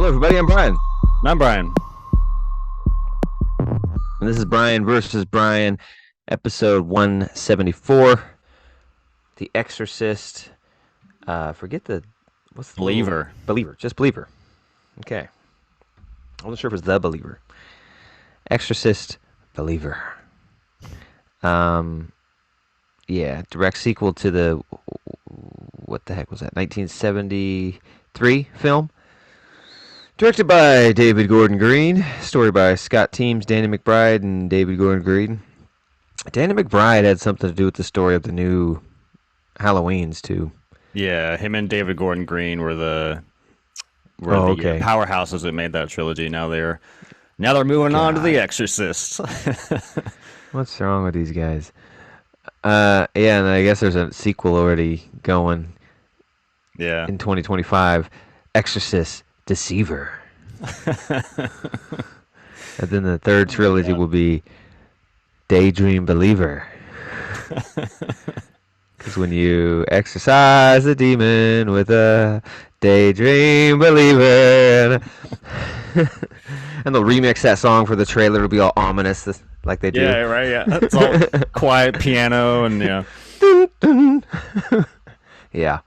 Hello, everybody. I'm Brian. I'm Brian. And this is Brian versus Brian, episode 174. The Exorcist. Forget the. What's the Believer. Believer. Just Believer. Okay. I wasn't sure if it was The Believer. Exorcist Believer. Yeah, direct sequel to the. What the heck was that? 1973 film. Directed by David Gordon Green. Story by Scott Teems, Danny McBride, and David Gordon Green. Danny McBride had something to do with the story of the new Halloweens, too. Yeah, him and David Gordon Green were the okay. powerhouses that made that trilogy. Now they're moving on to The Exorcist. What's wrong with these guys? Yeah, and I guess there's a sequel already going. Yeah. In 2025, Exorcist Deceiver. And then the third trilogy will be Daydream Believer. Because when you exorcise a demon with a Daydream Believer. And they'll remix that song for the trailer. It'll be all ominous like they do. Yeah, right, yeah. It's all quiet piano and, yeah. Dun, dun. Yeah.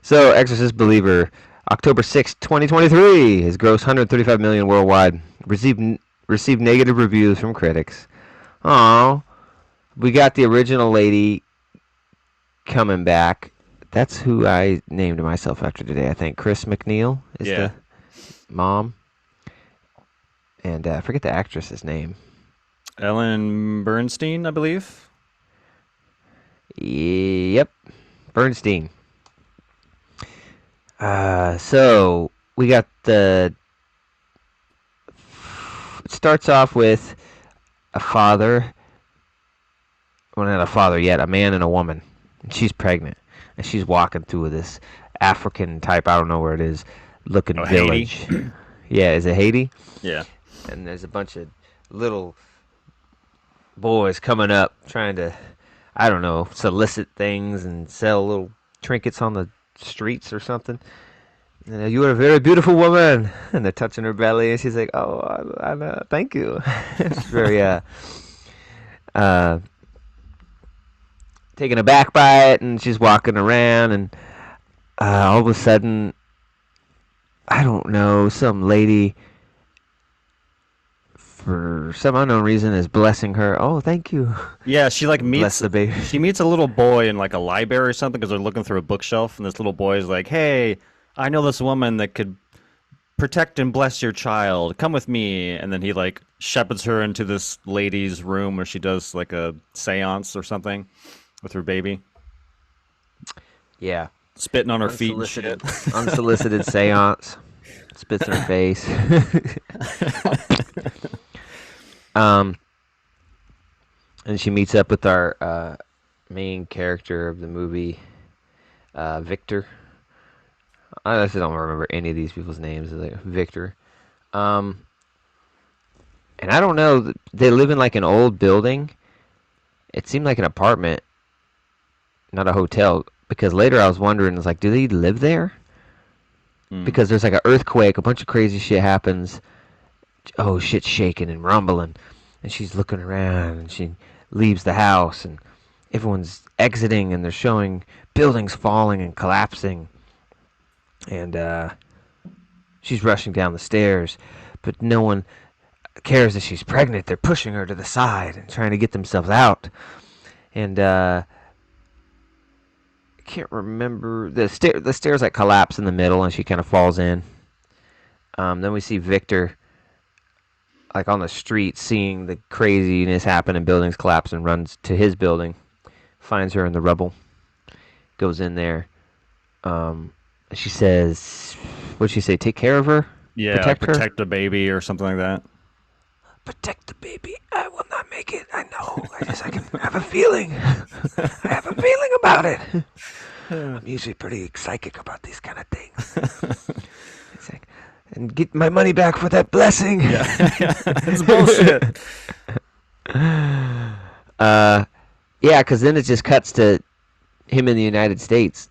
So, Exorcist Believer, October 6th, 2023, has grossed $135 million worldwide. Received negative reviews from critics. Aww. We got the original lady coming back. That's who I named myself after today, I think. Chris McNeil is the mom. And I forget the actress's name. Ellen Bernstein, I believe. Yep. Bernstein. So we got it starts off with a father. Well, not a father yet, a man and a woman. And she's pregnant. And she's walking through this African type, I don't know where it is, looking village. Haiti? Yeah, is it Haiti? Yeah. And there's a bunch of little boys coming up trying to, I don't know, solicit things and sell little trinkets on the streets or something. And you are a very beautiful woman, and they're touching her belly, and she's like, "Oh, I thank you." It's very taken aback by it, and she's walking around, and all of a sudden, I don't know, some lady, for some unknown reason, is blessing her. Oh, thank you. Yeah, she like Bless meets the baby. she meets a little boy in like a library or something because they're looking through a bookshelf, and this little boy is like, "Hey, I know this woman that could protect and bless your child. Come with me." And then he like shepherds her into this lady's room where she does like a seance or something with her baby, Yeah. spitting on her feet and shit. Unsolicited seance. Spits in her face. And she meets up with our main character of the movie, Victor. I actually don't remember any of these people's names. Like Victor. And I don't know. They live in like an old building. It seemed like an apartment, not a hotel. Because later I was wondering, it's like, do they live there? Because there's like an earthquake, a bunch of crazy shit happens. Oh, shit's shaking and rumbling. And she's looking around, and she leaves the house, and everyone's exiting, and they're showing buildings falling and collapsing. And she's rushing down the stairs, but no one cares that she's pregnant. They're pushing her to the side and trying to get themselves out. And I can't remember. The stairs like collapse in the middle, and she kind of falls in. Then we see Victor like on the street, seeing the craziness happen and buildings collapse, and runs to his building, finds her in the rubble, goes in there. She says, what'd she say? Take care of her? Yeah, protect the baby or something like that. Protect the baby. I will not make it. I know. I can have a feeling. I have a feeling about it. I'm usually pretty psychic about these kind of things. It's like, and get my money back for that blessing. Yeah, it's bullshit. Yeah, because then it just cuts to him in the United States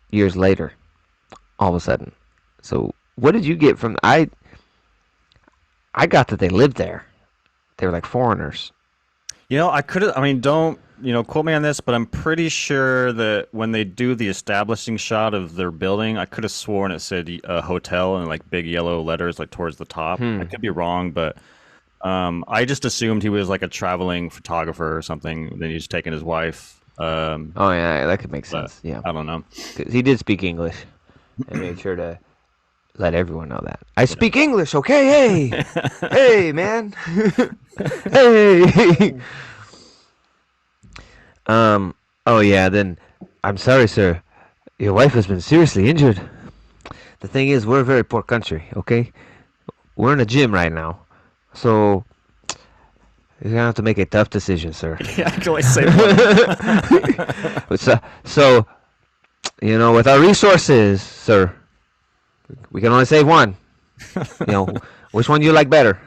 years later, all of a sudden. So what did you get from? I got that they lived there. They were like foreigners. I could have. I mean, don't quote me on this, but I'm pretty sure that when they do the establishing shot of their building, I could have sworn it said hotel in like big yellow letters, like towards the top. I Hmm. could be wrong, but I just assumed he was like a traveling photographer or something. Then he's taking his wife. Oh yeah, that could make But sense. Yeah, I don't know. 'cause he did speak English and made sure to let everyone know that I speak English. Okay, hey, hey, man, hey. um. Oh yeah. Then I'm sorry, sir. Your wife has been seriously injured. The thing is, we're a very poor country. Okay, we're in a gym right now, so you're gonna have to make a tough decision, sir. Yeah, I can only save one. So with our resources, sir, we can only save one. You know, which one do you like better?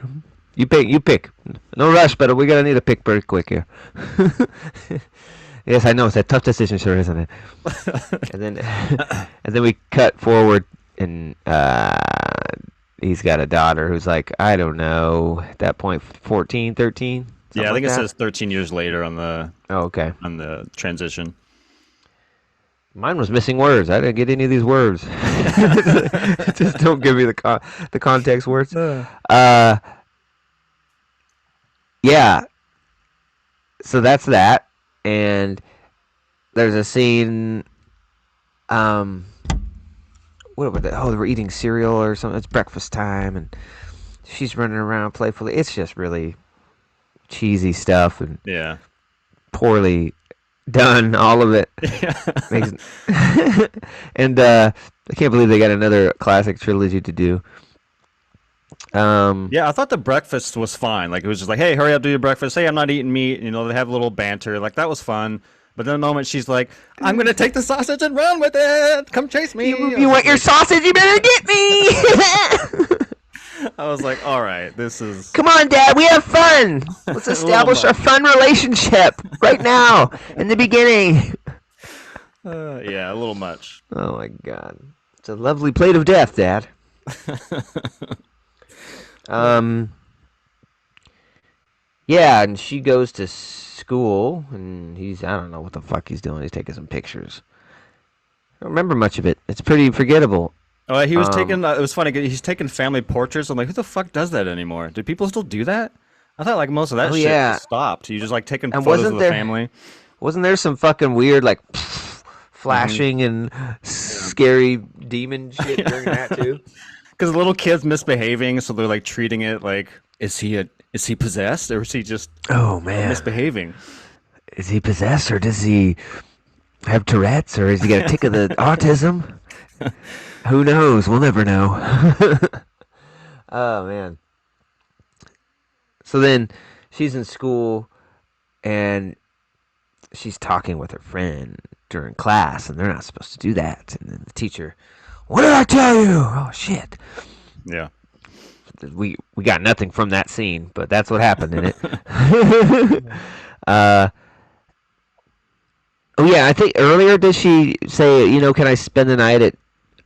You pick. You pick. No rush, but we're gonna need to pick pretty quick here. Yes, I know it's a tough decision, sure, isn't it? And then, and then we cut forward, and he's got a daughter who's like, I don't know, at that point, 14, 13, Yeah, something I like think it that. says 13 years later on the Oh, okay. transition. Mine was missing words. I didn't get any of these words. Just don't give me the context words. Uh, yeah. So that's that, and there's a scene. Um, what were they? Oh, they were eating cereal or something. It's breakfast time, and she's running around playfully. It's just really cheesy stuff and Yeah. poorly done. All of it makes. And I can't believe they got another classic trilogy to do. Um, Yeah, I thought the breakfast was fine. Like it was just like, hey, hurry up, do your breakfast. Hey, I'm not eating meat. They have a little banter. Like that was fun. But then the moment she's like, I'm gonna take the sausage and run with it. Come chase me. you I you was want just your like, sausage? You better get me. I was like, all right, this is Come on, Dad. We have fun. Let's a little establish our much. fun relationship right now in the beginning. Yeah, a little much. Oh my God, it's a lovely plate of death, Dad. Um, yeah, and she goes to school, and I don't know what the fuck he's doing. He's taking some pictures. I don't remember much of it. It's pretty forgettable. Oh, he was Um, taking. It was funny. He's taking family portraits. I'm like, who the fuck does that anymore? Do people still do that? I thought like most of that oh shit yeah, just stopped. You just like taking and photos of the family. wasn't there some fucking weird like Hmm. flashing and scary demon shit during that too? Because the little kid's misbehaving, so they're like treating it like, is he possessed or is he just Oh man, misbehaving? is he possessed or does he have Tourette's or has he got a tick of the autism? Who knows? We'll never know. Oh man. So then she's in school and she's talking with her friend during class, and they're not supposed to do that. And then the teacher, "What did I tell you?" Oh shit. Yeah. We got nothing from that scene, but that's what happened in it. uh, oh yeah, I think earlier did she say, can I spend the night at,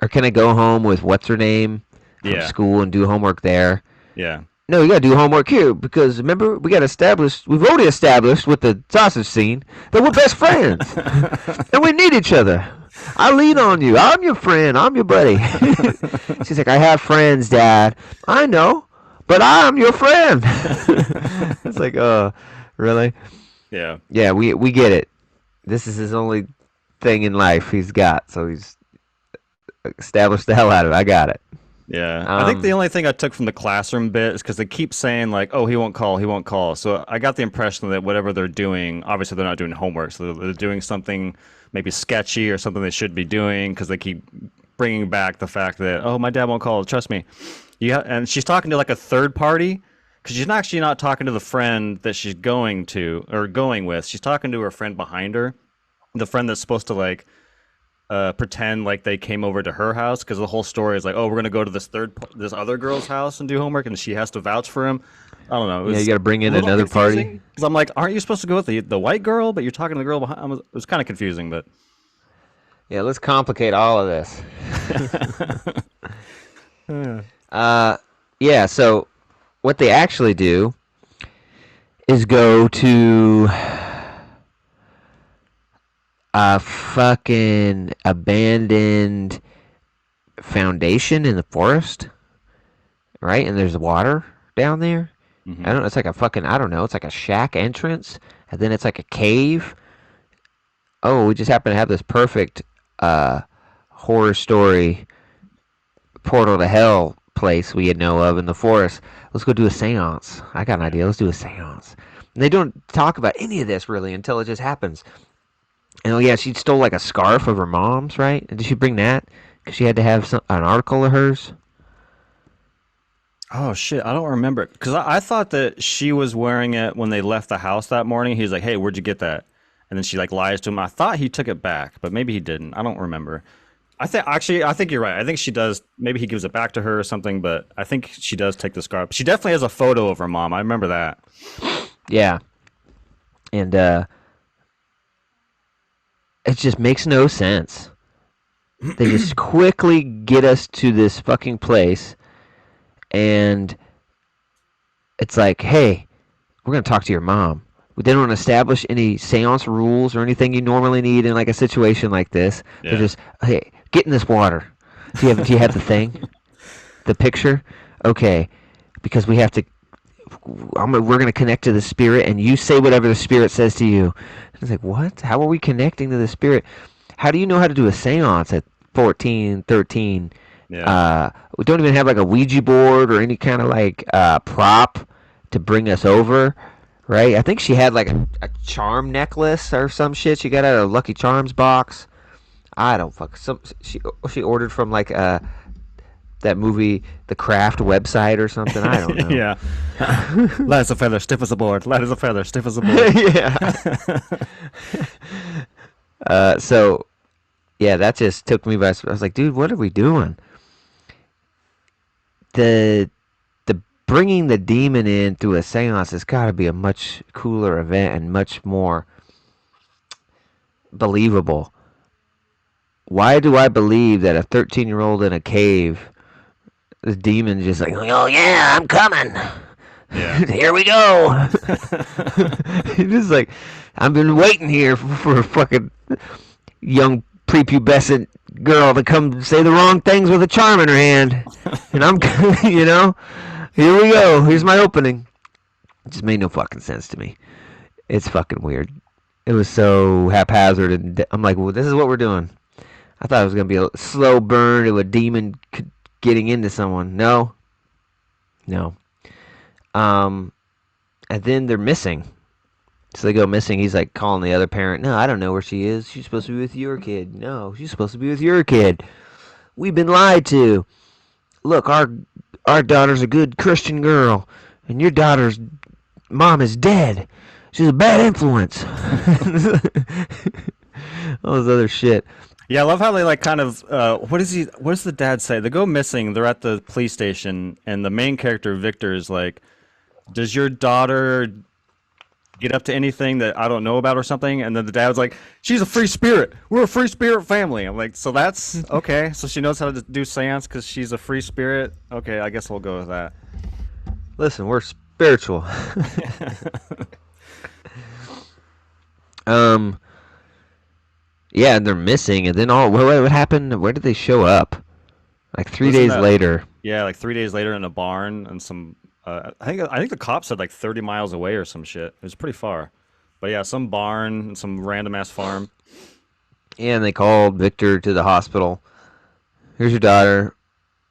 or can I go home with what's her name from Yeah. school and do homework there? Yeah. No, you gotta do homework here because remember we've already established with the sausage scene that we're best friends and we need each other. I lean on you. I'm your friend. I'm your buddy. She's like, I have friends, Dad. I know, but I'm your friend. It's like, oh, really? Yeah. Yeah, we get it. This is his only thing in life he's got, so he's established the hell out of it. I got it. Yeah. I think the Um, only thing I took from the classroom bit is because they keep saying like, "Oh, he won't call, he won't call." So I got the impression that whatever they're doing, obviously they're not doing homework, so they're doing something maybe sketchy or something they should be doing because they keep bringing back the fact that, "Oh, my dad won't call. Trust me." Yeah, and she's talking to like a third party because she's not actually not talking to the friend that she's going to or going with. She's talking to her friend behind her, the friend that's supposed to like pretend like they came over to her house because the whole story is like, oh, we're gonna go to this other girl's house and do homework, and she has to vouch for him. I don't know. It yeah, you was got to bring a in little another party. confusing because I'm like, aren't you supposed to go with the white girl? But you're talking to the girl behind. It was kind of confusing, but Yeah, let's complicate all of this. Uh, yeah. So what they actually do is go to a fucking abandoned foundation in the forest, right? And there's water down there. I Hmm. don't know. It's like a fucking, I don't know. It's like a shack entrance, and then it's like a cave. Oh, we just happen to have this perfect uh, horror story portal to hell place we know of in the forest. Let's go do a seance. I got an Yeah. idea. Let's do a seance. And they don't talk about any of this really until it just happens. And oh yeah, she stole like a scarf of her mom's, right? And did she bring that? Because she had to have an article of hers. Oh shit, I don't remember because I thought that she was wearing it when they left the house that morning. He's like, "Hey, where'd you get that?" And then she like lies to him. I thought he took it back, but maybe he didn't. I don't remember. I think you're right. I think she does. Maybe he gives it back to her or something, but I think she does take the scarf. She definitely has a photo of her mom. I remember that. Yeah, and it just makes no sense. They just quickly get us to this fucking place, and it's like, hey, we're gonna talk to your mom. They don't establish any seance rules or anything you normally need in like a situation like this. They're Yeah. just, hey, get in this water. Do you have the thing, the picture? Okay, because we have to. We're gonna connect to the spirit, and you say whatever the spirit says to you. It's like, what? How are we connecting to the spirit? How do you know how to do a seance at 14, 13? Yeah. We don't even have like a Ouija board or any kind of like prop to bring us over, right? I think she had like a charm necklace or some shit she got out of a Lucky Charms box. I don't fuck. She ordered from like that movie, The Craft website or something. I don't know. Yeah. Light as a feather, stiff as a board. Light as a feather, stiff as a board. Yeah. So yeah, that just took me by. I was like, dude, what are we doing? The the bringing the demon in through a seance has got to be a much cooler event and much more believable. Why do I believe that a 13-year-old in a cave, the demon just like, oh yeah, I'm coming. Yeah. Here we go. Just like, I've been waiting here for a fucking young prepubescent girl to come say the wrong things with a charm in her hand, and I'm, here we go. Here's my opening. It just made no fucking sense to me. It's fucking weird. It was so haphazard, and I'm like, well, this is what we're doing. I thought it was gonna be a slow burn to a demon getting into someone. No, no. Um, and then they're missing. So they go missing. He's like calling the other parent. No, I don't know where she is. She's supposed to be with your kid. No, she's supposed to be with your kid. We've been lied to. Look, our daughter's a good Christian girl, and your daughter's mom is dead. She's a bad influence. All this other shit. Yeah, I love how they like kind of what does the dad say? They go missing, they're at the police station, and the main character, Victor, is like, does your daughter get up to anything that I don't know about or something? And then the dad's like, she's a free spirit. We're a free spirit family. I'm like, so that's okay. So she knows how to do seance because she's a free spirit. Okay, I guess we'll go with that. Listen, we're spiritual. um, yeah, and they're missing, and then what happened? Where did they show up? Like three Wasn't days that later. yeah, like 3 days later in a barn and some I think the cops said like 30 miles away or some shit. It was pretty far. But yeah, some barn, some random ass farm. Yeah, and they called Victor to the hospital. Here's your daughter,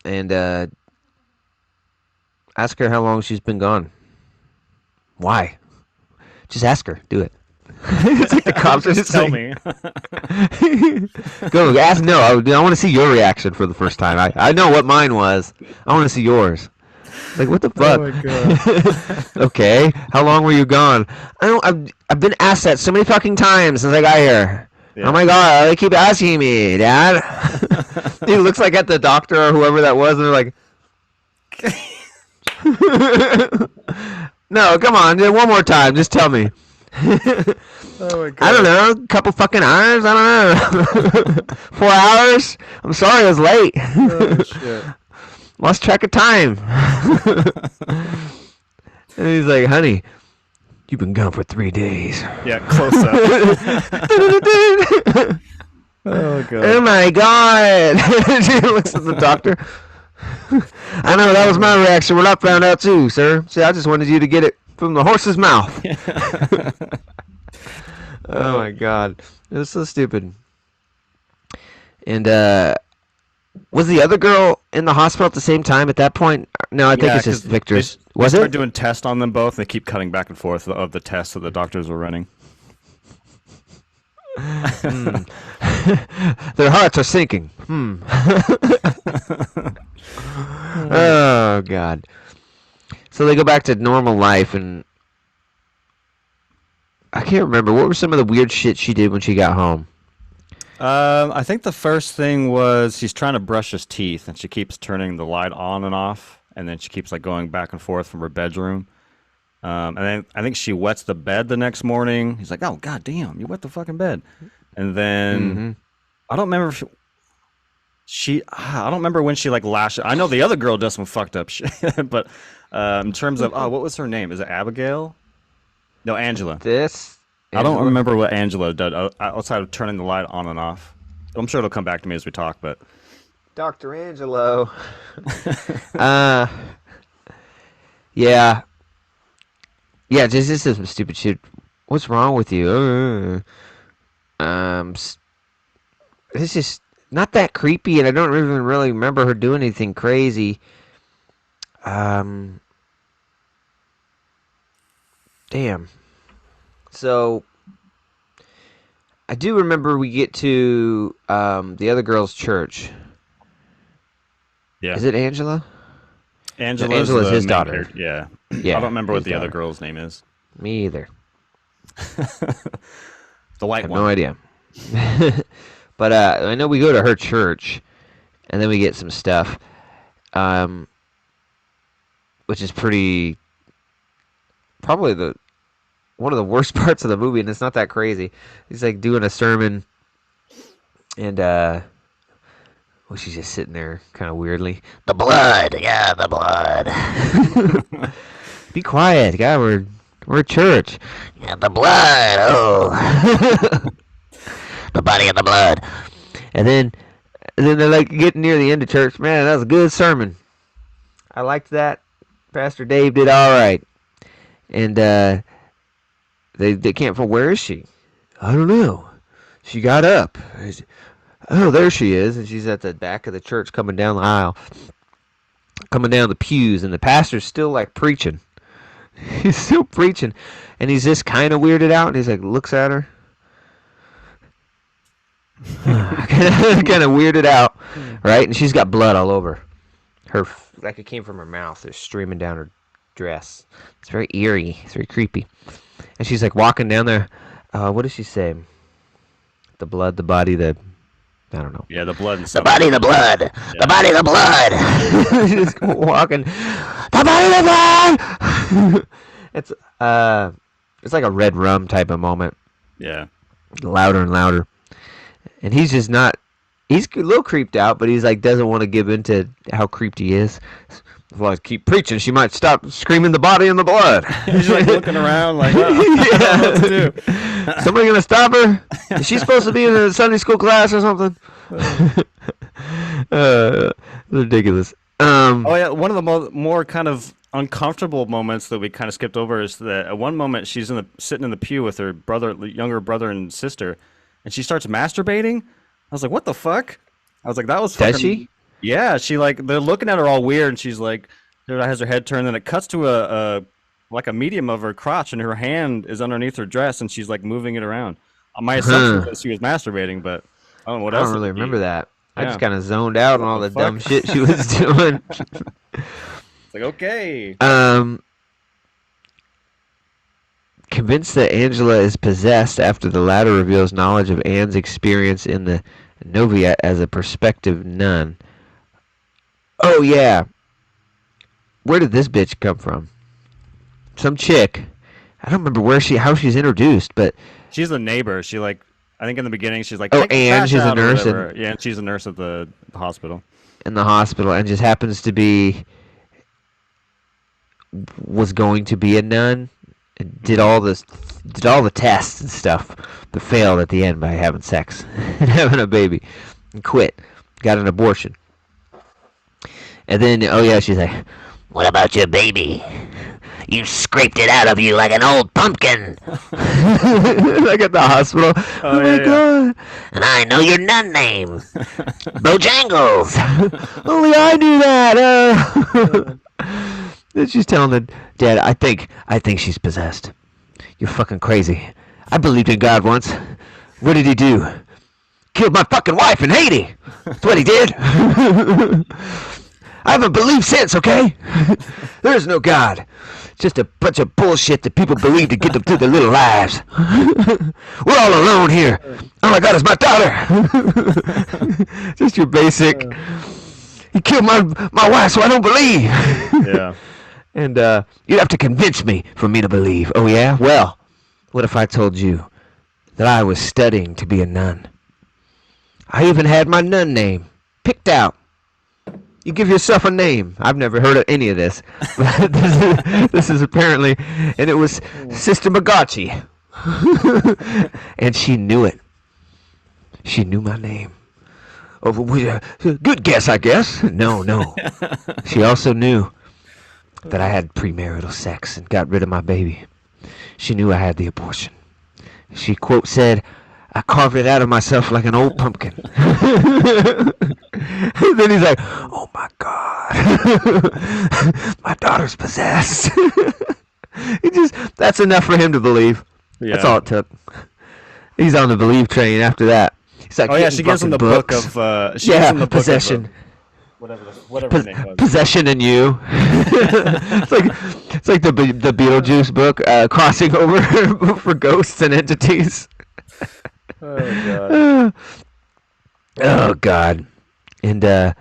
and ask her how long she's been gone. Why? Just ask her. Do it. It's like the cops are Just just tell like, me. go ask. No, I want to see your reaction for the first time. I know what mine was. I want to see yours. Like, what the Oh my god. fuck? Okay, how long were you gone? I don't. I've been asked that so many fucking times since I got here. Oh Yeah. my god, they keep asking me, Dad. He looks like at the doctor or whoever that was, and they're like, "No, come on, one more time, just tell me." Oh my I don't god. know, a couple fucking hours. I don't know, 4 hours. I'm sorry, I was late. Oh shit. Lost track of time. And he's like, honey, you've been gone for 3 days. Yeah, close up. Oh Oh god. my god. She looks at the doctor. I know, that was my reaction when I found out too, sir. See, I just wanted you to get it from the horse's mouth. Oh my god. It was so stupid. And was the other girl in the hospital at the same time at that point? No, I think Yeah, it's just because they, Victor's. they Was start it? doing tests on them both. And they keep cutting back and forth of the tests that the doctors were running. Their hearts are sinking. Oh god. So they go back to normal life, and I can't remember what were some of the weird shit she did when she got home. I think the first thing was he's trying to brush his teeth, and she keeps turning the light on and off, and then she keeps like going back and forth from her bedroom. And then I think she wets the bed the next morning. He's like, "Oh god damn, you wet the fucking bed." And then Mm-hmm. I don't remember if I don't remember when she like lashed. I know the other girl does some fucked up shit, but in terms of what was her name? Is it Abigail? No, Angela. This I don't Angela. remember what Angela did outside of turning the light on and off. I'm sure it'll come back to me as we talk, but Dr. Angelo. uh, yeah. Yeah, this is some stupid shit. What's wrong with you? It's just not that creepy, and I don't even really remember her doing anything crazy. Um, damn. So I do remember we get to the other girl's church. yeah, Is it Angela? No, Angela's Angela's the his main daughter. character. Yeah, I don't Yeah, remember what his the other daughter. girl's name is. Me either. The I white have no one. idea. But I know we go to her church, and then we get some stuff, um, which is probably the one of the worst parts of the movie, and it's not that crazy. He's like doing a sermon, and well, she's just sitting there kind of weirdly. The blood, yeah, the blood. Be quiet, God. We're at church. Yeah, the blood. Oh, the body and the blood. And then they're like getting near the end of church. Man, that was a good sermon. I liked that. Pastor Dave did all right. And they can't find, where is she? I don't know. She got up. Oh, there she is, and she's at the back of the church, coming down the aisle, coming down the pews, and the pastor's still like preaching. He's still preaching, and he's just kind of weirded out, and he's like looks at her, kind of weirded out, right? And she's got blood all over her, like it came from her mouth. It's streaming down her dress. It's very eerie. It's very creepy. And she's like walking down there. What does she say? The blood, the body, the I don't know. Yeah, the blood and The something. body, the blood. The Yeah. body, the blood. Just walking. The body, the blood. it's it's like a red rum type of moment. Yeah. Louder and louder. And he's just not. He's a little creeped out, but he's like doesn't want to give in to how creeped he is. If I keep preaching, she might stop screaming the body and the blood. He's like looking around like, oh, I don't know what to do. Somebody gonna stop her? Is she supposed to be in a Sunday school class or something? Ridiculous. Oh yeah, one of the more kind of uncomfortable moments that we kind of skipped over is that at one moment she's sitting in the pew with her younger brother and sister, and she starts masturbating. I was like, what the fuck? I was like, that was fucking. Does she? Yeah, she like they're looking at her all weird, and she's like, has her head turned, and it cuts to a like a medium of her crotch, and her hand is underneath her dress, and she's like moving it around. My assumption was she was masturbating, but I don't know what I else. don't really remember that. I Yeah. just kind of zoned out on all the the dumb fuck? shit she was doing. It's like okay. Convinced that Angela is possessed after the latter reveals knowledge of Anne's experience in the novitiate as a prospective nun. Oh yeah, where did this bitch come from? Some chick. I don't remember how she's introduced, but She's a neighbor. She like I think in the beginning she's like oh, take the Anne, trash she's a out or nurse, whatever. and Yeah, and she's a nurse at the hospital. in the hospital and just happens to be was going to be a nun. And Hmm. did all the tests and stuff, but failed at the end by having sex and having a baby, and quit, got an abortion, and then oh yeah, she's like, "What about your baby? You scraped it out of you like an old pumpkin." Like at the hospital. Oh Oh my yeah, god! And I know your nun name, yeah. Bojangles. Only I knew that. And she's telling the dad, I think she's possessed. You're fucking crazy. I believed in God once. What did he do? Killed my fucking wife in Haiti. That's what he did. I haven't believed since, okay? There is no God. It's just a bunch of bullshit that people believe to get them through their little lives. We're all alone here. All I got is my daughter. Just your basic. He killed my wife, so I don't believe. Yeah. And you'd have to convince me for me to believe. Oh, yeah? Well, what if I told you that I was studying to be a nun? I even had my nun name picked out. You give yourself a name. I've never heard of any of this. But this is apparently, and it was Sister Magachi. And she knew it. She knew my name. Oh, good guess, I guess. No, no. She also knew that I had premarital sex and got rid of my baby. She knew I had the abortion. She, quote, said, I carved it out of myself like an old pumpkin. Then he's like, oh my God. My daughter's possessed. That's enough for him to believe. That's Yeah. all it took. He's on the believe train after that. He's like Oh yeah, getting she gives him fucking the book books. of she gives Yeah, him the book of possession. whatever her name was. Possession and you. It's like the Beetlejuice book, crossing over for ghosts and entities. Oh god. Oh God. And yeah,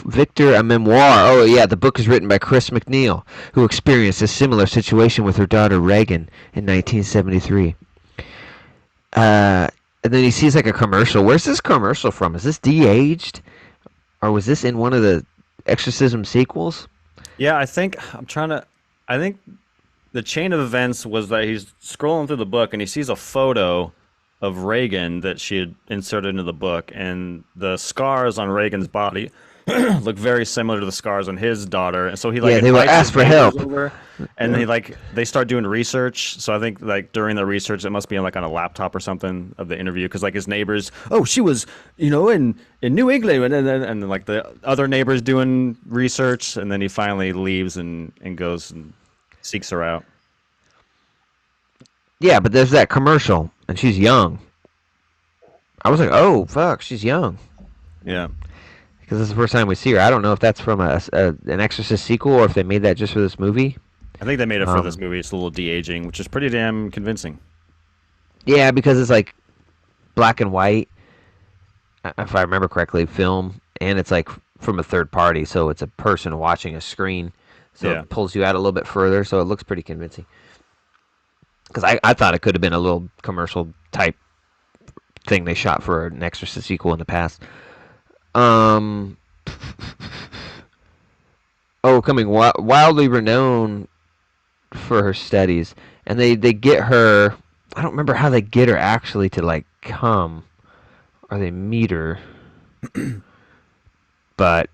Victor, a memoir. Oh yeah, the book is written by Chris McNeil, who experienced a similar situation with her daughter Reagan in 1973. Uh, and then he sees like a commercial. Where's this commercial from? Is this de-aged, or was this in one of the Exorcism sequels? Yeah, I think the chain of events was that he's scrolling through the book and he sees a photo of Reagan that she had inserted into the book, and the scars on Reagan's body look very similar to the scars on his daughter. And so he like Yeah, they were invites his asked for neighbors help. over, and Yeah. they start doing research. So I think like during the research, it must be like on a laptop or something of the interview, because like his neighbors, oh, she was in New England, and then like the other neighbors doing research, and then he finally leaves and goes and seeks her out. Yeah, but there's that commercial, and she's young. I was like, oh fuck, she's young. Yeah. Because this is the first time we see her. I don't know if that's from an Exorcist sequel or if they made that just for this movie. I think they made it for this Um, movie. It's a little de-aging, which is pretty damn convincing. yeah, because it's like black and white, if I remember correctly, film, and it's like from a third party, so it's a person watching a screen, so Yeah. it pulls you out a little bit further, so it looks pretty convincing. Because I thought it could have been a little commercial type thing they shot for an Exorcist sequel in the past. Um, coming wildly renowned for her studies, and they get her. I don't remember how they get her actually to like come, or they meet her, but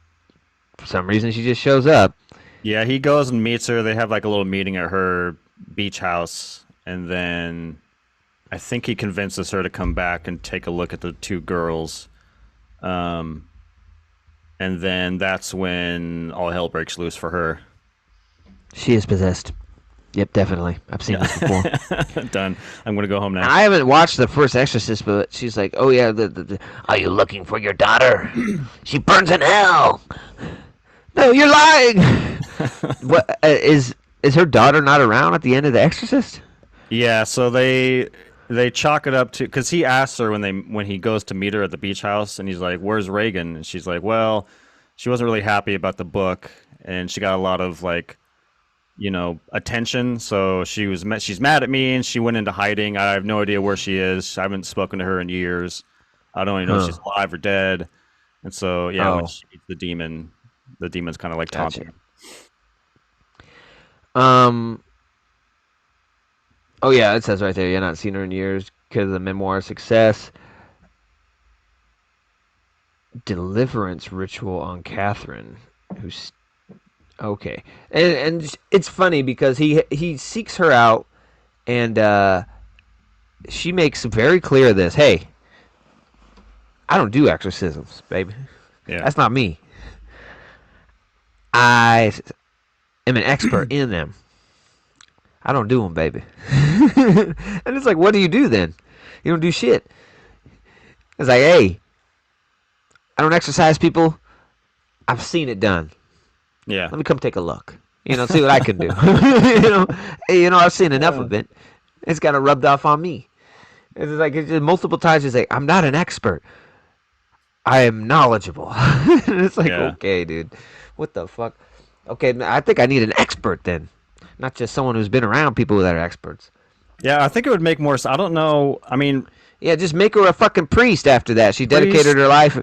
for some reason she just shows up. Yeah, he goes and meets her. They have like a little meeting at her beach house, and then I think he convinces her to come back and take a look at the two girls. Um, and then that's when all hell breaks loose for her. She is possessed. Yep, definitely. I've seen Yeah. this before. Done. I'm gonna go home And now. I haven't watched the first Exorcist, but she's like, "Oh yeah, are you looking for your daughter? She burns in hell." No, you're lying. What is her daughter not around at the end of the Exorcist? Yeah, so they chalk it up to because he asks her when he goes to meet her at the beach house, and he's like, "Where's Reagan?" And she's like, "Well, she wasn't really happy about the book, and she got a lot of like attention. So she's mad at me and she went into hiding. I have no idea where she is. I haven't spoken to her in years. I don't even know if Huh. she's alive or dead. And so yeah, when Oh, she meets the demon's kind of like gotcha. taunting her. Um. Oh yeah, it says right there. You're not seen her in years because of the memoir success. Deliverance ritual on Catherine, who's okay, and it's funny because he seeks her out, and she makes very clear this. Hey, I don't do exorcisms, baby. Yeah. That's not me. I am an expert in them. I don't do them, baby. And it's like, what do you do then? You don't do shit. It's like, hey, I don't exercise people. I've seen it done. Yeah. Let me come take a look. See what I can do. I've seen enough Uh, of it. It's kind of rubbed off on me. It's like it's just multiple times. It's like I'm not an expert. I am knowledgeable. And it's like, yeah. okay, dude, what the fuck? Okay, I think I need an expert then, not just someone who's been around people that are experts. Yeah, I think it would make more sense. I don't know. I mean, Yeah, just make her a fucking priest after that. She dedicated priest. her life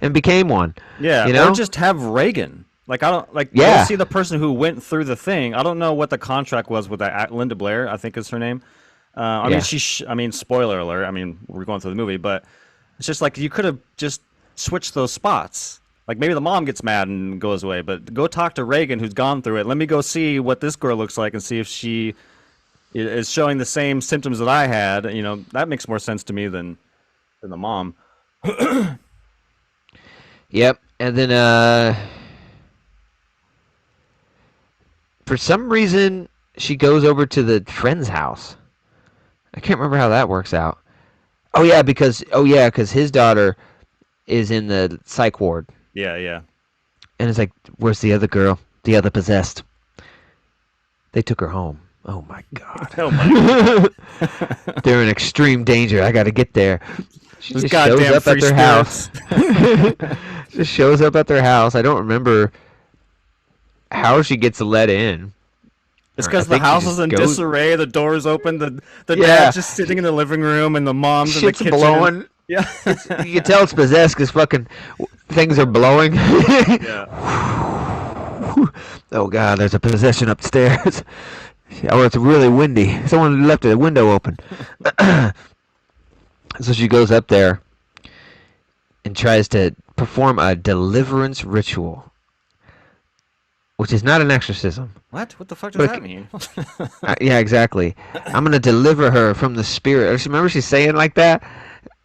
and became one. Yeah, You or know? just have Reagan. Like I don't like go Yeah. see the person who went through the thing. I don't know what the contract was with that Linda Blair. I think is her name. I mean, Yeah. I mean, spoiler alert. I mean, we're going through the movie, but it's just like you could have just switched those spots. Like maybe the mom gets mad and goes away, but go talk to Reagan who's gone through it. Let me go see what this girl looks like and see if she is showing the same symptoms that I had. That makes more sense to me than the mom. Yep. And then for some reason she goes over to the friend's house. I can't remember how that works out. Oh yeah, because his daughter is in the psych ward, Yeah, yeah. and it's like, where's the other girl? The other possessed? They took her home. Oh my Oh my god. They're in extreme danger. I got to get there. She Those just shows goddamn up at free their house. spirits. Just shows up at their house. I don't remember how she gets let in. It's I because the think she house is just in goes. disarray. The door's open. The Yeah, dad's just sitting in the living room, and the mom's in the shit's kitchen. And blowing. yeah, You can tell it's possessed because fucking things are blowing. yeah, Oh god, there's a possession upstairs. Oh, it's really windy. Someone left a window open. So she goes up there and tries to perform a deliverance ritual, which is not an exorcism. What the fuck does that But mean? yeah, exactly. I'm gonna deliver her from the spirit. Remember, she's saying like that.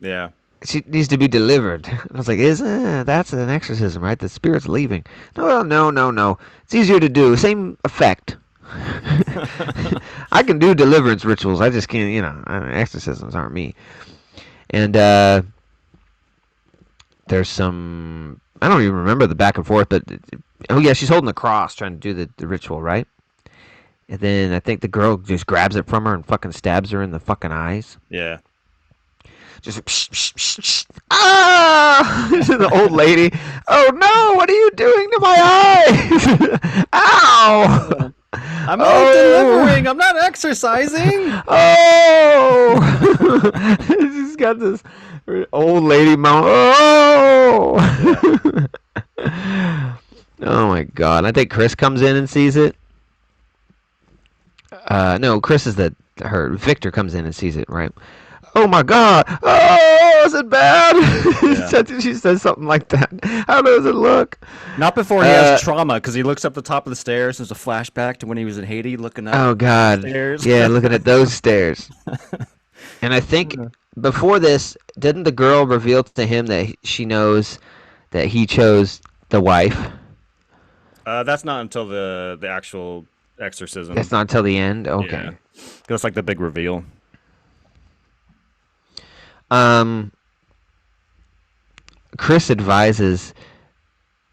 Yeah, She needs to be delivered. I was like, that's an exorcism, right? The spirit's leaving. No, no, no, no. It's easier to do. Same effect. I can do deliverance rituals. I just can't, exorcisms aren't me. And there's some. I don't even remember the back and forth, but oh yeah, she's holding the cross trying to do the ritual, right? And then I think the girl just grabs it from her and fucking stabs her in the fucking eyes. yeah. Just psh, psh, psh, psh. Ah! The old lady. Oh no! What are you doing to my eyes? Ow! I'm only Oh! delivering. I'm not exercising. Oh! She's got this old lady moan. Yeah, Oh! Oh my god! I think Chris comes in and sees it. No, Chris is the her. Victor comes in and sees it, right? Oh my god! Oh, is it bad? yeah. She says something like that. How does it look? Not before he Uh, has trauma, because he looks up the top of the stairs. There's a flashback to when he was in Haiti, looking up oh the god. stairs. Yeah, looking at those stairs. And I think before this, didn't the girl reveal to him that she knows that he chose the wife? That's not until the actual That's exorcism. not until the end. Yeah, Okay. that's like the big reveal. Um, Chris advises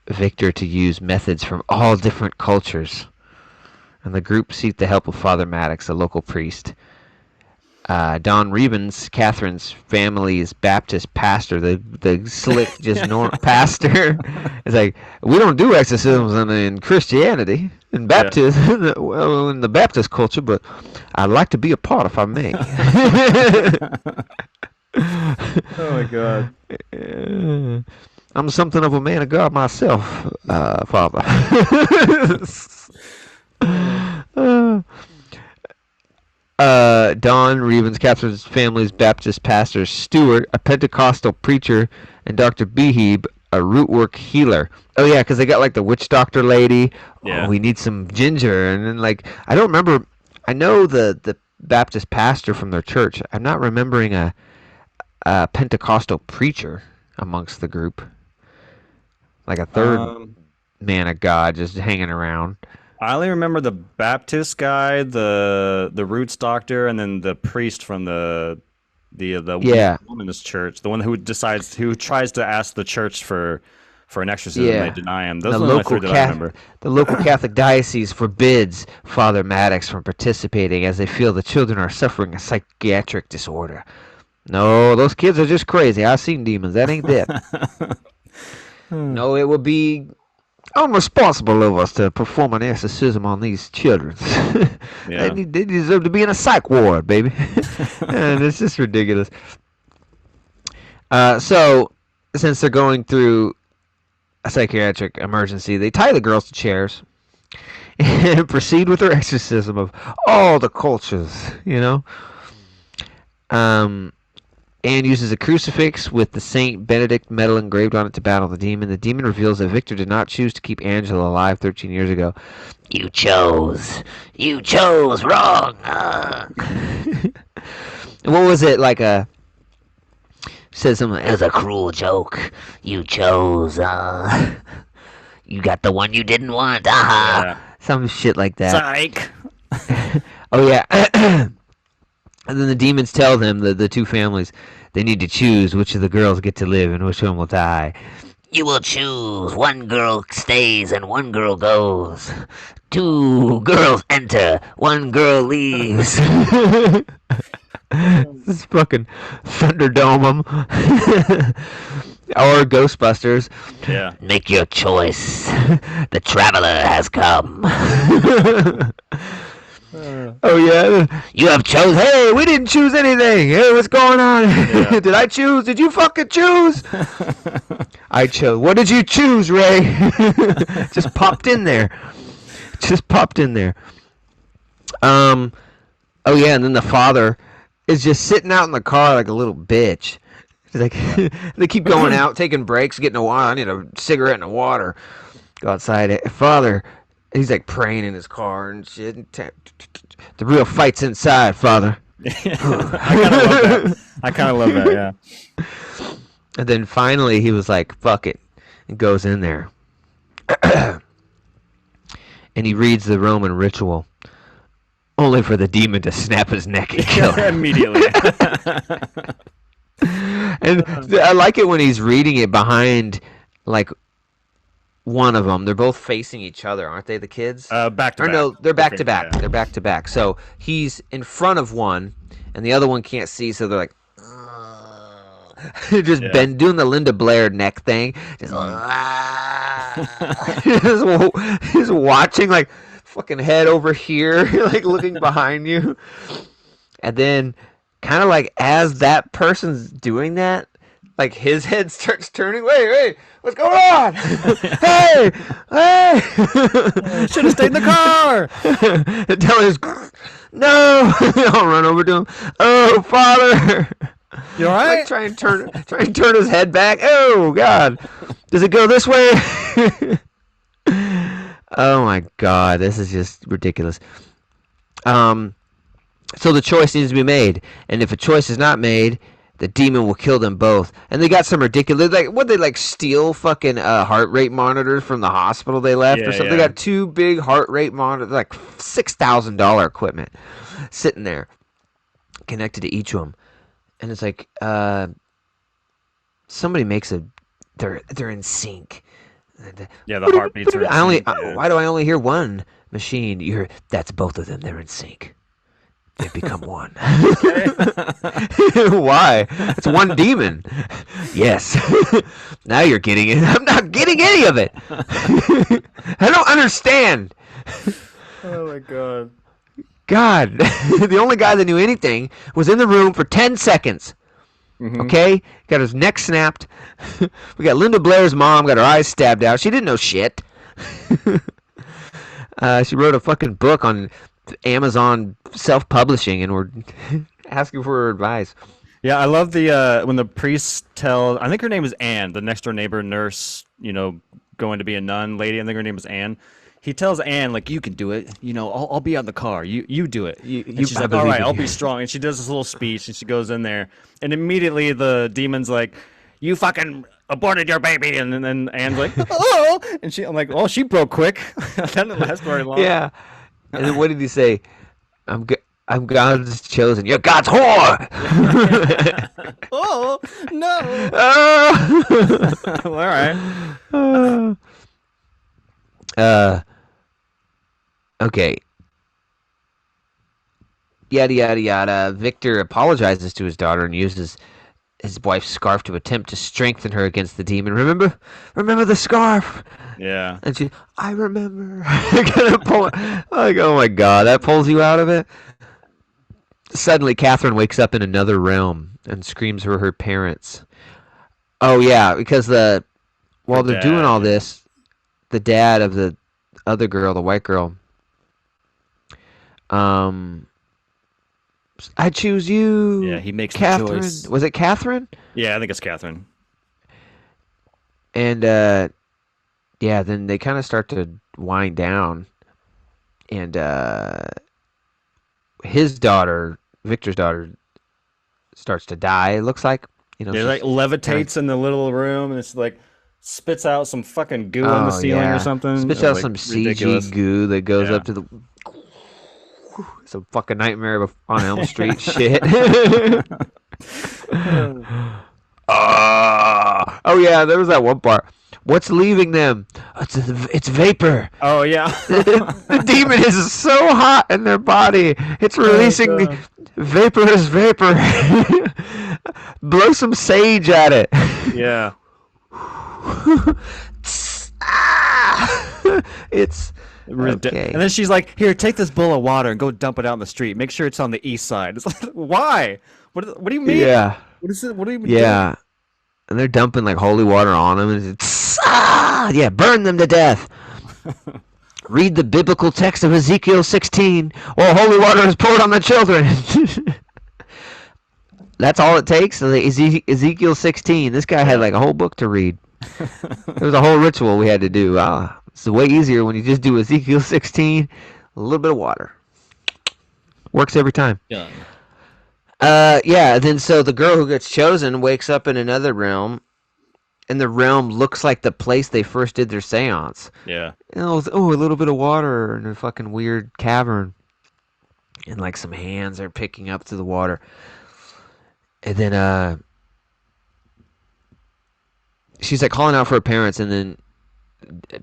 Victor to use methods from all different cultures, and the group seek the help of Father Maddox, a local priest. Don Rebens, Catherine's family's Baptist pastor, the slick Yeah. pastor, is like, we don't do exorcisms in Christianity. in Yeah. baptism, well, in the Baptist culture, but I'd like to be a part if I may. Oh my god. I'm something of a man of God myself, Father. Uh, Don Revens captures his family's Baptist pastor, Stewart, a Pentecostal preacher, and Dr. Behebe, a rootwork healer. Oh yeah, because they got like the witch doctor lady. Oh, yeah. we need some ginger, and then like I don't remember. I know the Baptist pastor from their church. I'm not remembering a Pentecostal preacher amongst the group, like a third Um, man of God just hanging around. I only remember the Baptist guy, the Roots doctor, and then the priest from the Yeah, woman's church, the one who tries to ask the church for an exorcism. They yeah. deny him. And Those are the only three that I remember. The local Catholic diocese forbids Father Maddox from participating as they feel the children are suffering a psychiatric disorder. No, those kids are just crazy. I've seen demons. That ain't that. No, it would be unresponsible of us to perform an exorcism on these children. Yeah. They deserve to be in a psych ward, baby. And it's just ridiculous. So, since they're going through a psychiatric emergency, they tie the girls to chairs and proceed with their exorcism of all the cultures, you know? Um, Anne uses a crucifix with the Saint Benedict medal engraved on it to battle the demon. The demon reveals that Victor did not choose to keep Angela alive 13 years ago. You chose. You chose wrong. What was it like a said something as a cruel joke. You chose you got the one you didn't want. Yeah. Some shit like that. Psych. Oh yeah. And then the demons tell them, the two families, they need to choose which of the girls get to live and which one will die. You will choose. One girl stays and one girl goes. Two girls enter, one girl leaves. This fucking Thunderdome 'em. Or Ghostbusters. Yeah. Make your choice. The traveler has come. Oh yeah, you have chosen. Hey, we didn't choose anything. Hey, what's going on? Yeah. Did I choose? Did you fucking choose? I chose. What did you choose, Ray? Just popped in there. Just popped in there. Oh yeah, and then the father is just sitting out in the car like a little bitch. He's like, they keep going out, taking breaks, getting a water. I need a cigarette and a water. Go outside. Father, he's like praying in his car and shit. The real fight's inside, Father. I kind of love that. Yeah. And then finally he was like, fuck it. And goes in there. And he reads the Roman ritual. Only for the demon to snap his neck and kill him. Immediately. And I like it when he's reading it behind, like, one of them. They're both facing each other, aren't they? The kids? Back to Or back. no, they're back to Yeah. back. They're back to back. So he's in front of one, and the other one can't see. So they're like, just Yeah. bend doing the Linda Blair neck thing. Just, just watching like fucking head over here, like looking behind you, and then kind of like as that person's doing that, like his head starts turning. Wait, what's going on? Hey! Should have stayed in the car. And tell his no. I'll run over to him. Oh, Father! You all right? Like try and turn his head back. Oh God! Does it go this way? Oh my God! This is just ridiculous. So the choice needs to be made, and if a choice is not made, the demon will kill them both. And they got some ridiculous, like, what, they like steal fucking heart rate monitors from the hospital they left or Yeah, something. yeah. They got two big heart rate monitors, like $6,000 equipment, sitting there, connected to each of them. And it's like, somebody makes they're in sync. Yeah, the heartbeats are. Yeah. Why do I only hear one machine? That's both of them. They're in sync. They become one. Why? It's one demon. Yes. Now you're getting it. I'm not getting any of it. I don't understand. Oh my god. God, the only guy that knew anything was in the room for 10 seconds. Hmm. Okay? Got his neck snapped. We got Linda Blair's mom, got her eyes stabbed out. She didn't know shit. She wrote a fucking book on Amazon self-publishing, and we're asking for her advice. Yeah, I love the when the priest tells. I think her name is Anne, the next door neighbor nurse. Going to be a nun lady. I think her name is Anne. He tells Anne like, "You can do it. I'll be out in the car. You do it." You And she's I like, "All believe right, in I'll you. be strong." And she does this little speech, and she goes in there, and immediately the demon's like, "You fucking aborted your baby," and then Anne's like, "Oh," and I'm like, "Oh, she broke quick." That didn't last very long. Yeah. And then what did he say? I'm God's chosen. You're God's whore. Oh no! Oh! All right. uh, okay. Yada yada yada. Victor apologizes to his daughter and uses his wife's scarf to attempt to strengthen her against the demon. Remember the scarf. Yeah. And I remember. Gonna pull it. Like, oh my god, that pulls you out of it. Suddenly, Catherine wakes up in another realm and screams for her parents. Oh yeah, because Her while they're doing dad. all Yeah. this, the dad of the other girl, the white girl, um, I choose Yeah. you, He makes the Catherine. choice. Was it Catherine? Yeah, I think it's Catherine. And yeah, then they kind of start to wind down, and his daughter, Victor's daughter, starts to die. It looks like Yeah, like she's kind of. levitates in the little room, and it's like spits out some fucking goo on the Oh ceiling or yeah, something. spits It's out like some CG ridiculous. goo that goes Yeah. up to the. It's a fucking nightmare on Elm Street shit. Oh yeah, there was that one part. What's leaving them? It's vapor. Oh yeah. The demon is so hot in their body. It's Oh releasing god. vaporous vapor. Blow some sage at it. Yeah. It's okay. And then she's like, "Here, take this bowl of water and go dump it out in the street. Make sure it's on the east side." It's like, why? What do you mean? Yeah, What is it? What are you doing? yeah. And they're dumping like holy water on them, and yeah, burn them to death. Read the biblical text of Ezekiel 16, or holy water is poured on the children. That's all it takes. Ezekiel 16. This guy had Yeah. like a whole book to read. There was a whole ritual we had to do. It's way easier when you just do Ezekiel 16, a little bit of water. Works every time. Done. Yeah. Then so the girl who gets chosen wakes up in another realm, and the realm looks like the place they first did their seance. Yeah. Oh, a little bit of water in a fucking weird cavern, and like some hands are picking up to the water, and then she's like calling out for her parents, and then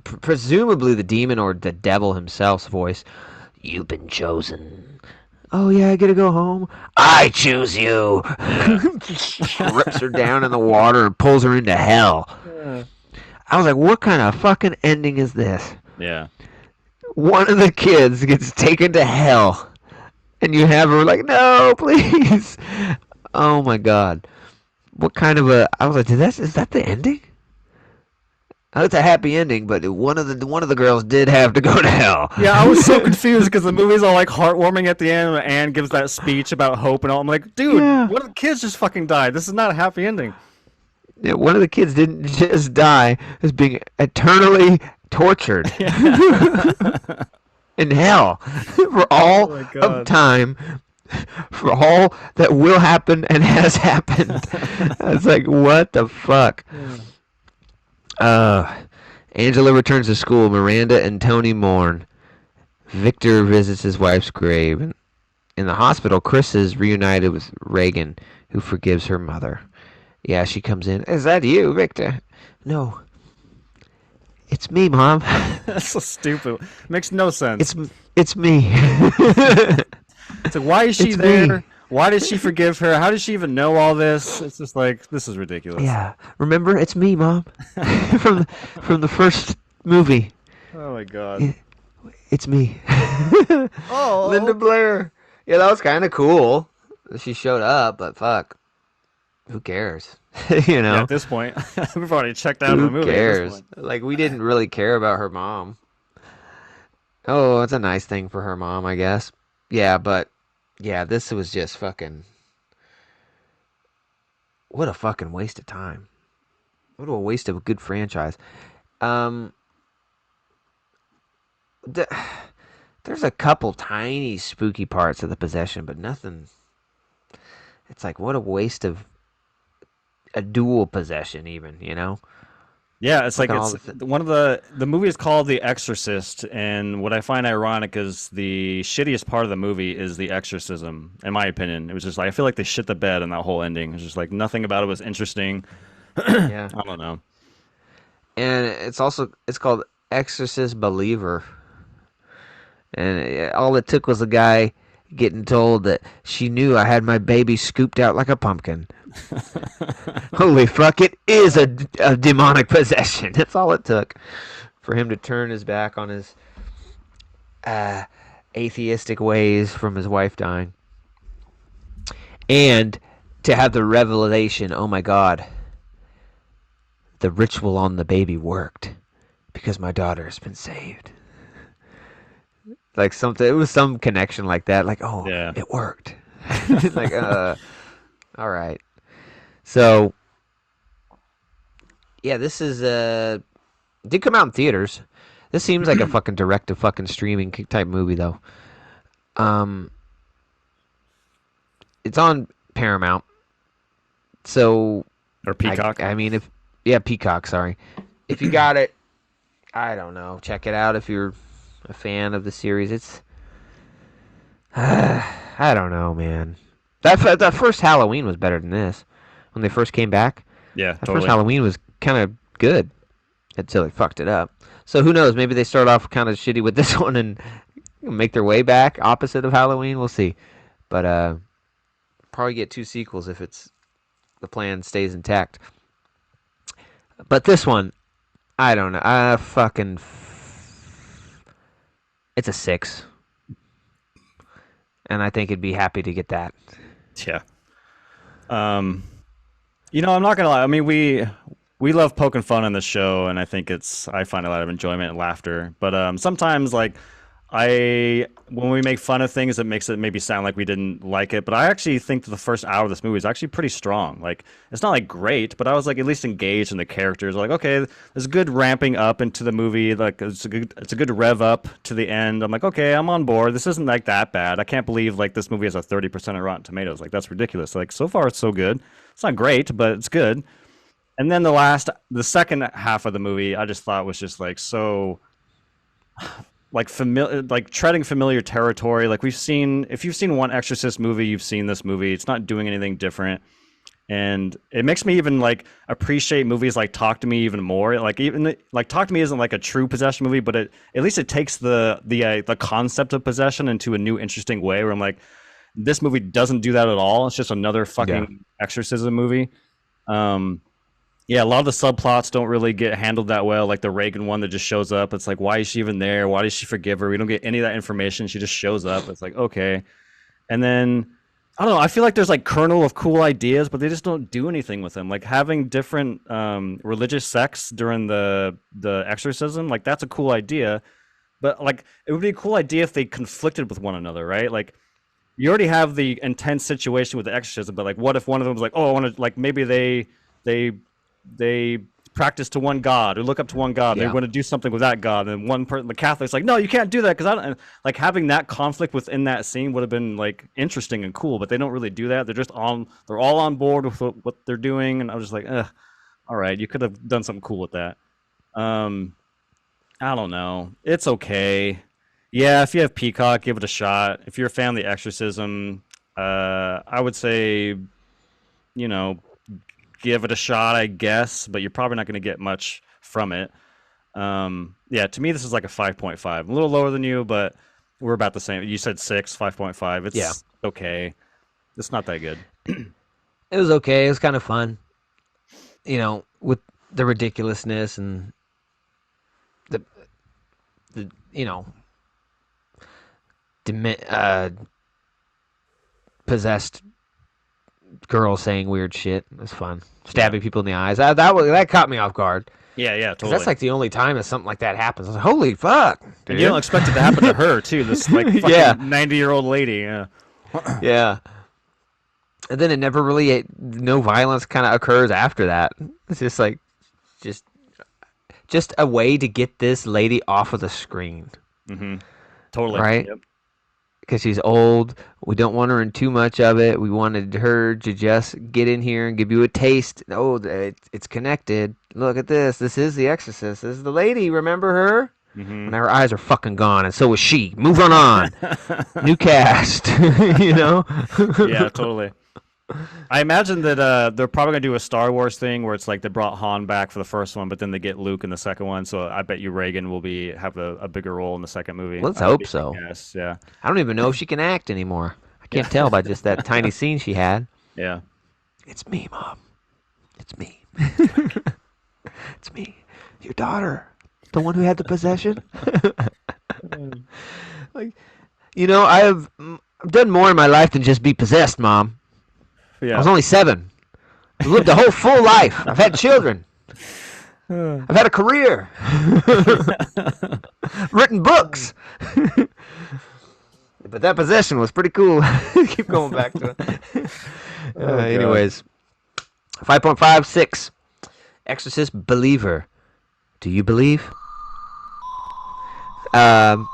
presumably the demon or the devil himself's voice, "You've been chosen." Oh yeah, I gotta go home. I choose you. Yeah. Rips her down in the water and pulls her into hell. Yeah. I was like, what kind of fucking ending is this? Yeah. One of the kids gets taken to hell, and you have her like, no, please. Oh my god, what kind of a? I was like, is that the ending? It's a happy ending, but one of the girls did have to go to hell. Yeah, I was so confused because the movie's all like heartwarming at the end, and Anne gives that speech about hope and all. I'm like, dude, Yeah. one of the kids just fucking died. This is not a happy ending. Yeah, one of the kids didn't just die; is being eternally tortured Yeah. in hell for Oh all my of god. time, for all that will happen and has happened. It's like, what the fuck? Uh, Angela returns to school. Miranda and Tony mourn. Victor visits his wife's grave. And in the hospital, Chris is reunited with Reagan, who forgives her mother. Yeah, she comes in. Is that you, Victor? No, it's me, Mom. That's so stupid. Makes no sense. It's me. It's like, why is she It's there? me. Why did she forgive her? How does she even know all this? It's just like, this is ridiculous. Yeah, remember, it's me, Mom. from from the first movie. Oh my god. It's me, Linda Oh, Blair. Yeah, that was kind of cool. She showed up, but fuck, who cares? you yeah. know, At this point, we've already checked out of who the movie. At this cares? point, Like we didn't really care about her mom. Oh, it's a nice thing for her mom, I guess. Yeah, but yeah, this was just fucking what a fucking waste of time. What a waste of a good franchise. Um, th- there's a couple tiny spooky parts of the possession, but nothing. It's like what a waste of a dual possession, even yeah, it's Look like at all it's the. one of the movie is called The Exorcist, and what I find ironic is the shittiest part of the movie is the exorcism. In my opinion, it was just like I feel like they shit the bed in that whole ending. It's just like nothing about it was interesting. I Yeah, don't know. and it's called Exorcist Believer, and all it took was a guy getting told that she knew I had my baby scooped out like a pumpkin. Holy fuck! It is a demonic possession. That's all it took for him to turn his back on his uh, atheistic ways from his wife dying, and to have the revelation. Oh my god, the ritual on the baby worked because my daughter has been saved. Like something, it was some connection like that. Like, oh, Yeah. it worked. like, all right. So yeah, this is did come out in theaters. This seems like a fucking direct to fucking streaming type movie though. Um, it's on Paramount, so Or Peacock. I mean if yeah Peacock, sorry. If you got it, I don't know. Check it out if you're a fan of the series. It's I don't know, man. That first Halloween was better than this. When they first came back, Yeah, that first totally. Halloween was kind of good until they fucked it up. So who knows? Maybe they start off kind of shitty with this one and make their way back opposite of Halloween. We'll see. But probably get two sequels if it's the plan stays intact. But this one, I don't know. It's a 6, and I think it'd be happy to get that. Yeah. Um, I'm not gonna lie. I mean, we love poking fun on the show, and I think I find a lot of enjoyment and laughter. But sometimes, like, when we make fun of things, it makes it maybe sound like we didn't like it. But I actually think that the first hour of this movie is actually pretty strong. Like, it's not like great, but I was like at least engaged in the characters. Like, okay, there's good ramping up into the movie. Like, it's a good rev up to the end. I'm like, okay, I'm on board. This isn't like that bad. I can't believe like this movie has a 30% of Rotten Tomatoes. Like, that's ridiculous. Like, so far it's so good. It's not great, but it's good. And then the second half of the movie, I just thought was just like so like familiar, like treading familiar territory. Like if you've seen one Exorcist movie, you've seen this movie. It's not doing anything different, and it makes me even like appreciate movies like Talk to Me even more. Like even like Talk to Me isn't like a true possession movie, but at least it takes the concept of possession into a new interesting way. Where I'm like, this movie doesn't do that at all. It's just another Yeah. fucking exorcism movie. Um, yeah, a lot of the subplots don't really get handled that well. Like the Reagan one that just shows up. It's like, why is she even there? Why does she forgive her? We don't get any of that information. She just shows up. It's like, okay. And then I don't know. I feel like there's like kernel of cool ideas, but they just don't do anything with them. Like having different religious sects during the exorcism, like that's a cool idea. But like it would be a cool idea if they conflicted with one another, right? Like you already have the intense situation with the exorcism, but like what if one of them was like, oh, I want to like maybe they they practice to one god or look up to one god and they Yeah. want to do something with that god, and one person, the Catholic's like, no, you can't do that because I don't. And, like having that conflict within that scene would have been like interesting and cool, but they don't really do that. They're all on board with what they're doing, and I was just like, ugh, all right, you could have done something cool with that. um I don't know. It's okay. Yeah, if you have Peacock, give it a shot. If you're a fan of The Exorcism, I would say, you know, give it a shot, I guess, but you're probably not going to get much from it. Yeah, to me, this is like a 5.5. A little lower than you, but we're about the same. You said 6, 5.5. Yeah. It's okay. It's not that good. It was okay. It was kind of fun, with the ridiculousness and the you know possessed girl saying weird shit. It was fun. Stabbing people in the eyes. That caught me off guard. Yeah, yeah, Because that's totally. like the only time that something like that happens. I was like, holy fuck, And you don't dude. expect it to happen to her too. This like Yeah, fucking 90-year-old lady. Yeah. yeah. And then it never really, no violence kind of occurs after that. It's just like, just, just a way to get this lady off of the screen, Mm-hmm. Totally. right? Yep. Because she's old. We don't want her in too much of it. We wanted her to just get in here and give you a taste. Oh, it's connected. Look at this. This is the Exorcist. This is the lady. Remember her? Mm-hmm. And her eyes are fucking gone, and so is she. Move on. New cast. You know? Yeah, totally. I imagine that they're probably gonna do a Star Wars thing where it's like they brought Han back for the first one, but then they get Luke in the second one. So I bet you Reagan will have a bigger role in the second movie. Let's That would hope be my so. guess. Yeah, I don't even know if she can act anymore. I yeah, can't tell by just that tiny scene she had. yeah. It's me, Mom. It's me. It's me. Your daughter. The one who had the possession. Like, I've done more in my life than just be possessed, Mom. I Yeah. was only 7. I've lived a whole full life. I've had children. I've had a career. Written books. But that possession was pretty cool. Keep going back to it. Oh god. Anyways, 5.56. Exorcist Believer. Do you believe? Um,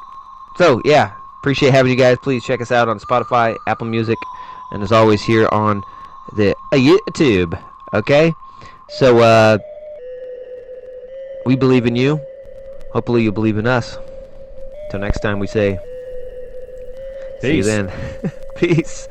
so, yeah. Appreciate having you guys. Please check us out on Spotify, Apple Music, and as always here on the YouTube. Okay? So, we believe in you. Hopefully you believe in us. Till next time we say, see you Peace. then. Peace.